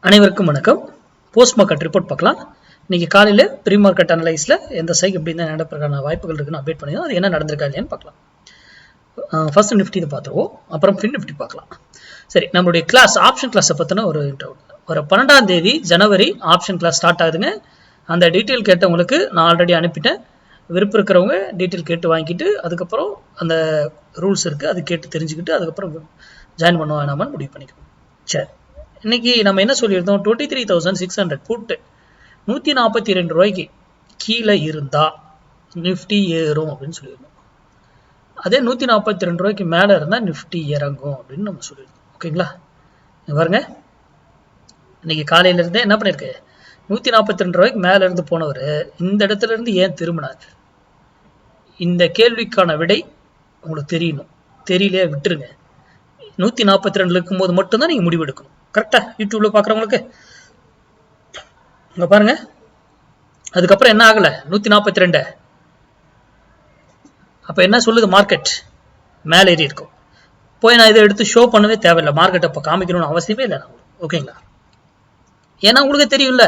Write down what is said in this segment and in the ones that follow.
அனைவருக்கும் வணக்கம். Post market report பார்க்கலாம். இன்னைக்கு காலையில் ப்ரீ மார்க்கெட் அனலைஸில் எந்த சைக் எப்படி தான் நடப்பதற்கான வாய்ப்புகள் இருக்குன்னு அப்டேட் பண்ணிடும். அது என்ன நடந்திருக்கா இல்லையான்னு பார்க்கலாம். ஃபர்ஸ்ட் நிஃப்டி இதை பார்த்துருவோம், அப்புறம் ஃபின் நிஃப்டி பார்க்கலாம். சரி, நம்மளுடைய கிளாஸ் ஆப்ஷன் கிளாஸை பற்றின ஒரு 12ஆம் தேதி ஜனவரி ஆப்ஷன் கிளாஸ் ஸ்டார்ட் ஆகுதுங்க. அந்த டீட்டெயில் கேட்டவங்களுக்கு நான் ஆல்ரெடி அனுப்பிட்டேன். விருப்பம் இருக்கிறவங்க டீட்டெயில் கேட்டு வாங்கிட்டு அதுக்கப்புறம் அந்த ரூல்ஸ் இருக்குது அது கேட்டு தெரிஞ்சுக்கிட்டு அதுக்கப்புறம் ஜாயின் பண்ணுவோம் வேணாமல் முடிவு பண்ணிக்கணும். சரி, இன்னைக்கு நம்ம என்ன சொல்லியிருந்தோம், 23,600 புட்டு 142 ரூபாய்க்கு கீழே இருந்தா நிஃப்டி ஏறும் அப்படின்னு சொல்லியிருந்தோம். அதே 142 ரூபாய்க்கு மேலே இருந்தால் நிஃப்டி இறங்கும் அப்படின்னு நம்ம சொல்லியிருந்தோம். ஓகேங்களா? பாருங்க, இன்னைக்கு காலையில இருந்தே என்ன பண்ணிருக்கு, 142 ரூபாய்க்கு மேல இருந்து போனவர் இந்த இடத்துல இருந்து ஏன் திரும்பினார்? இந்த கேள்விக்கான விடை உங்களுக்கு தெரியணும். தெரியலையா விட்டுருங்க. 142 இருக்கும்போது மட்டும்தான் நீங்க முடிவு எடுக்கணும். கரெக்டா? யூடியூப்ல பாக்குறவங்களுக்கு இங்க பாருங்க, அதுக்கப்புறம் என்ன ஆகல 142. அப்ப என்ன சொல்லுது மார்க்கெட்? மேல ஏறி இருக்கும். போய் நான் இதை எடுத்து ஷோ பண்ணவே தேவையில்லை, மார்க்கெட் அப்ப காமிக்கணும்னு அவசியமே இல்லை. ஓகேங்களா? ஏன்னா உங்களுக்கு தெரியும்ல,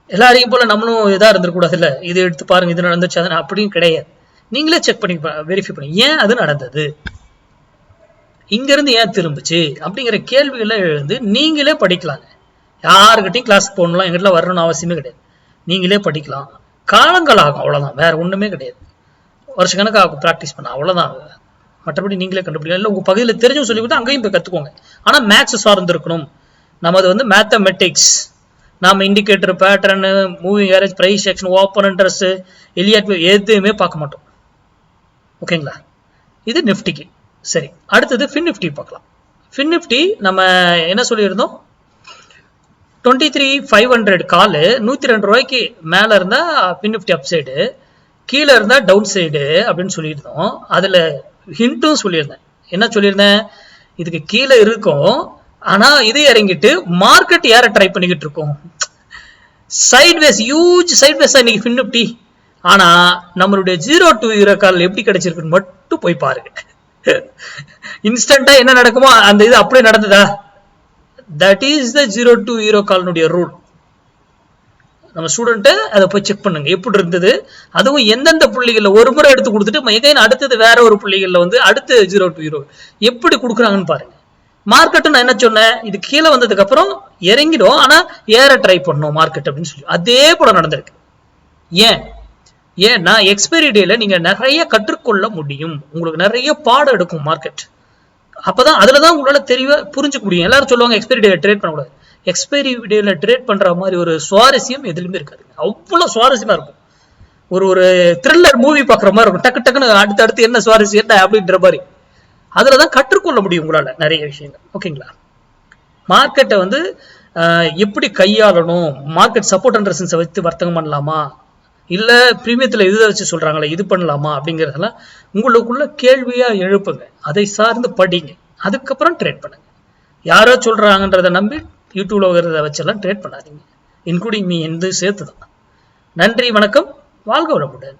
எல்லாரையும் போல நம்மளும் இதா இருந்துடக்கூடாது இல்ல, இது எடுத்து பாருங்க இது நடந்துச்சு அது அப்படின்னு கிடையாது. நீங்களே செக் பண்ணி வெரிஃபை பண்ணி ஏன் அது நடந்தது, இங்க இருந்து ஏன் திரும்பிச்சு அப்படிங்கிற கேள்விகளை எழுந்து நீங்களே படிக்கலாங்க. யாருக்கிட்டையும் கிளாஸ் போகணும் எங்கிட்ட வரணும்னு அவசியமே கிடையாது. நீங்களே படிக்கலாம். காலங்கள் ஆகும், அவ்வளவுதான், வேற ஒண்ணுமே கிடையாது. வருஷக்கணக்கு ஆகும் ப்ராக்டிஸ் பண்ண, அவ்வளவுதான். மற்றபடி நீங்களே கண்டுபிடிக்கலாம். இல்லை உங்க பகுதியில் தெரிஞ்சும் சொல்லி கொடுத்தா அங்கேயும் போய் கத்துக்கோங்க. ஆனா மேக்ஸ் சார்ந்து இருக்கணும். நமது வந்து மேத்தமெட்டிக்ஸ். நாம இண்டிகேட்டர், பேட்டர்னு, moving average, price action, open interest, Elliott எதுவுமே பார்க்க மாட்டோம். ஓகேங்களா? இது நிஃப்டிக்கு. சரி, அடுத்தது ஃபின் நிஃப்டி பார்க்கலாம். ஃபின் நிஃப்டி நம்ம என்ன சொல்லியிருந்தோம், 23,500 கால் 102 ரூபாய்க்கு மேல இருந்தா ஃபின் நிஃப்டி அப் சைடு, கீழே இருந்தா டவுன் சைடு அப்படின்னு சொல்லியிருந்தோம். அதுல ஹிண்ட்டும் சொல்லியிருந்தேன். என்ன சொல்லியிருந்தேன், இதுக்கு கீழே இருக்கும், ஆனா இது இறங்கிட்டு மார்க்கெட் ஏற ட்ரை பண்ணிக்கிட்டு இருக்கும். சைட்வேஸ், ஹியூஜ் சைட்வேஸ் இன்னைக்கு ஃபின் நிஃப்டி. ஆனா நம்மளுடைய 0 to 0 கால் எப்படி கிடைச்சிருக்குன்னு மட்டும் போய் பாருங்க. இன்ஸ்டன்டா என்ன நடக்குமோ அந்த இது அப்படியே நடந்ததா? தட் இஸ் த 0 to 0 கால்னுடைய ரூல். நம்ம ஸ்டூடெண்ட் அதை போய் செக் பண்ணுங்க எப்படி இருந்தது, அதுவும் எந்தெந்த புள்ளிகள்ல ஒரு முறை எடுத்து கொடுத்துட்டு எகைன் அடுத்தது வேற ஒரு புள்ளிகள்ல வந்து அடுத்து 0 to 0 எப்படி கொடுக்குறாங்கன்னு பாருங்க. மார்க்கெட் நான் என்ன சொன்னேன், இது கீழே வந்ததுக்கு அப்புறம் இறங்கிடும், ஆனா ஏற ட்ரை பண்ணும் மார்க்கெட் அப்படின்னு சொல்லி அதே போல நடந்திருக்கு. ஏன்னா எக்ஸ்பைரி டேல நீங்க நிறைய கற்றுக்கொள்ள முடியும், உங்களுக்கு நிறைய பாடம் எடுக்கும் மார்க்கெட். அப்பதான் அதுலதான் உங்களால தெளிவா புரிஞ்சுக்க முடியும். எல்லாரும் சொல்லுவாங்க எக்ஸ்பைரி டேல ட்ரேட் பண்ணக்கூடாது. எக்ஸ்பைரி டேல ட்ரேட் பண்ற மாதிரி ஒரு சுவாரஸ்யம் எதுலையுமே இருக்காது. அவ்வளவு சுவாரஸ்யமா இருக்கும். ஒரு த்ரில்லர் மூவி பாக்குற மாதிரி இருக்கும். டக்கு டக்குன்னு அடுத்து என்ன சுவாரஸ்யம் என்ன அப்படின்ற மாதிரி அதுலதான் கற்றுக்கொள்ள முடியும் உங்களால நிறைய விஷயங்கள். ஓகேங்களா? மார்க்கெட்டை வந்து எப்படி கையாளணும், மார்க்கெட் சப்போர்ட் அண்ட் ரெசிஸ்டன்ஸை வச்சு வர்த்தகம் பண்ணலாமா, இல்ல பிரீமியத்துல இதை வச்சு சொல்றாங்களே இது பண்ணலாமா அப்படிங்கறதெல்லாம் உங்களுக்குள்ள கேள்வியா எழுப்புங்க. அதை சார்ந்து படிங்க, அதுக்கப்புறம் ட்ரேட் பண்ணுங்க. யாரோ சொல்றாங்கன்றதை நம்பி யூடியூப்ல வருகிறத வச்செல்லாம் ட்ரேட் பண்ணாதீங்க, இன்க்ளூடிங் மீ என்று சேர்த்துதான். நன்றி, வணக்கம், வாழ்க வளமுடன்.